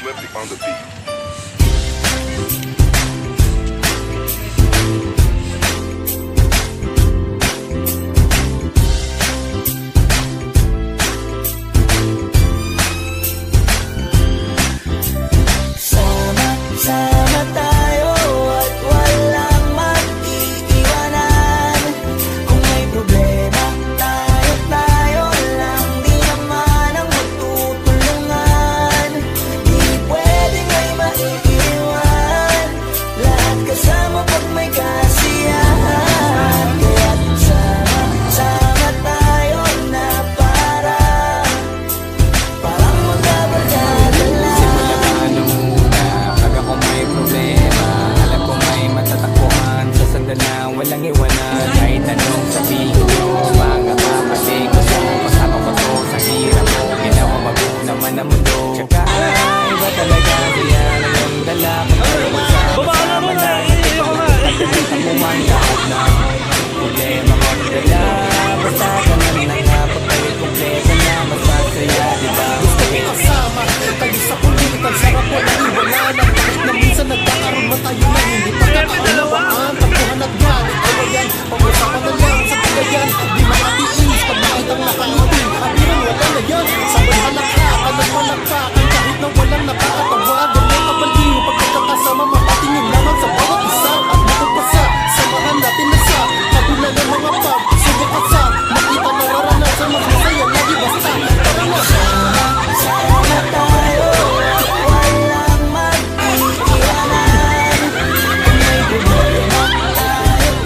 Lefty on the beat. Sama tayo at walang mag-iiwanan. Kung may problema, tayo lang, di naman ang magtutulungan. Di pwedeng may maiiwan, lahat kasama pag may kasiyahan. Kaya't sama tayo na parang magkabarkada lang. Walang iwanan, kahit anong sabihin nyo. Mga kapatid ko sa kasama ko to sa hirap mo. Ginawa mago naman ang mundo. Tsaka iba talaga kaya ang dala ko tayo magsama na. Pagkakalitan mo man lahat na problema magdala. Basta ganun na nga pag kayo kompleto na masasaya, diba? Gusto ko kasama kayo sa kulitan. Sarap mo na iwanan. Kahit na minsan nagkakaroon man tayo na hindi pagkakaunawaan. Pagkuhan at galit, awayan, pag-usapan na lang sa tagayan. Di makatiis pag makitang nakangiti. Apirang wala na yan, sabay halakhakan at palakpakan. Kahit na walang nakakatawagan ng kabaliw. Pag nagkakasama, mapatingin lamang sa bawat isa. At makapasa, samahan natin na sa kabila ng mga pub. Subok at sa makita na raranasan, mas masaya lagi basta. Tara na! Sama tayo at walang mag-iiwanan. Kung may problema,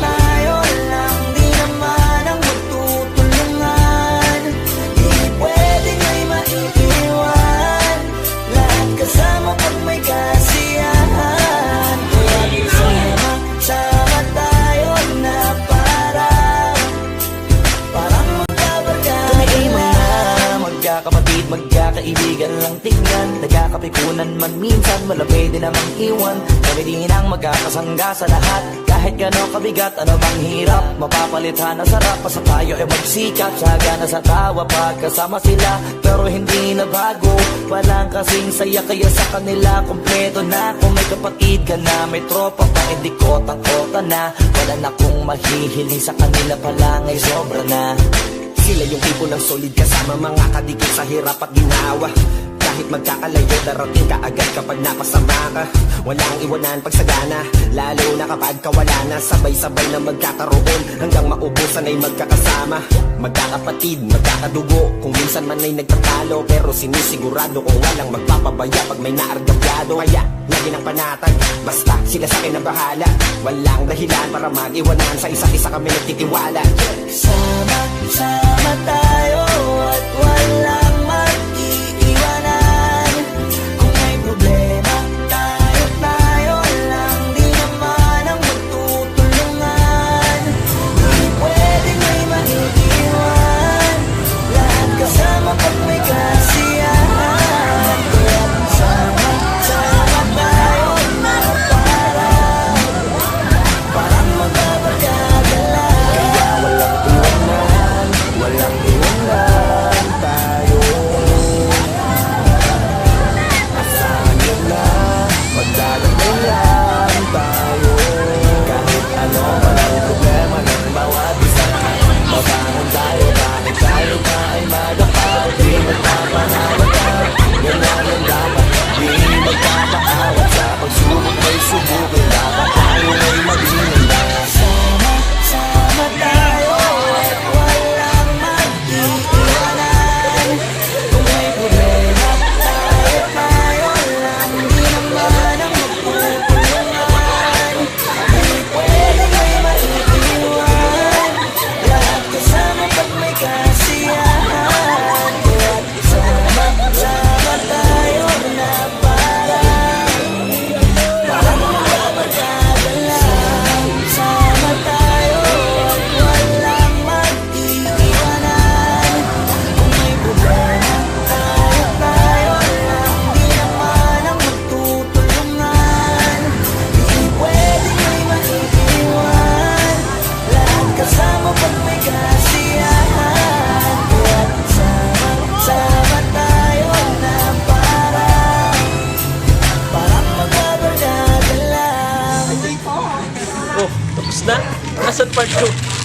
tayo lang, di naman ang magtutulungan. Di pwedeng may maiiwan, lahat kasama pag may kasiyahan. Kaya sama tayo na parang magkabarkada lang. Magkakapatid, magkakaibigan lang tingnan. Nagkakapikunan man minsan, malapit din namang iwan. Kami din ang magkakasangga sa lahat. Kahit gano'ng kabigat, ano bang hirap, mapapalitan na sarap. Basta tayo ay magsikap, tsaga na sa tawa pagkasama sila. Pero hindi na bago, walang kasing saya. Kaya sa kanila, kompleto na. Kung may kapatid ka na, may tropa pa, hindi kotang-kota na. Wala na kong mahihiling sa kanila pa lang ay sobra na. Sila yung tipo ng solid kasama, mga kadikit sa hirap at ginawa. Kahit magkakalayo, darating ka agad kapag napasama ka. Walang iwanan pag sagana, lalo na kapag kawala na. Sabay-sabay na magkakaroon, hanggang maubusan ay magkakasama. Magkakapatid, magkakadugo, kung minsan man ay nagtatalo. Pero sinisigurado kung walang magpapabaya pag may naargabyado. Kaya, lagi ng panatag, basta sila sa akin ang bahala. Walang dahilan para mag-iwanan, sa isa't isa kami nagtitiwala. Sama tayo at walang mag-iiwanan. Kung may problema, tayo lang, di naman ang magtutulungan. Di pwedeng may maiiwan, lahat kasama pag may kasiyahan. Kaya sama tayo na parang magkabarkada lang. Kaya walang iwanan, tayo Kalikasan Part 2.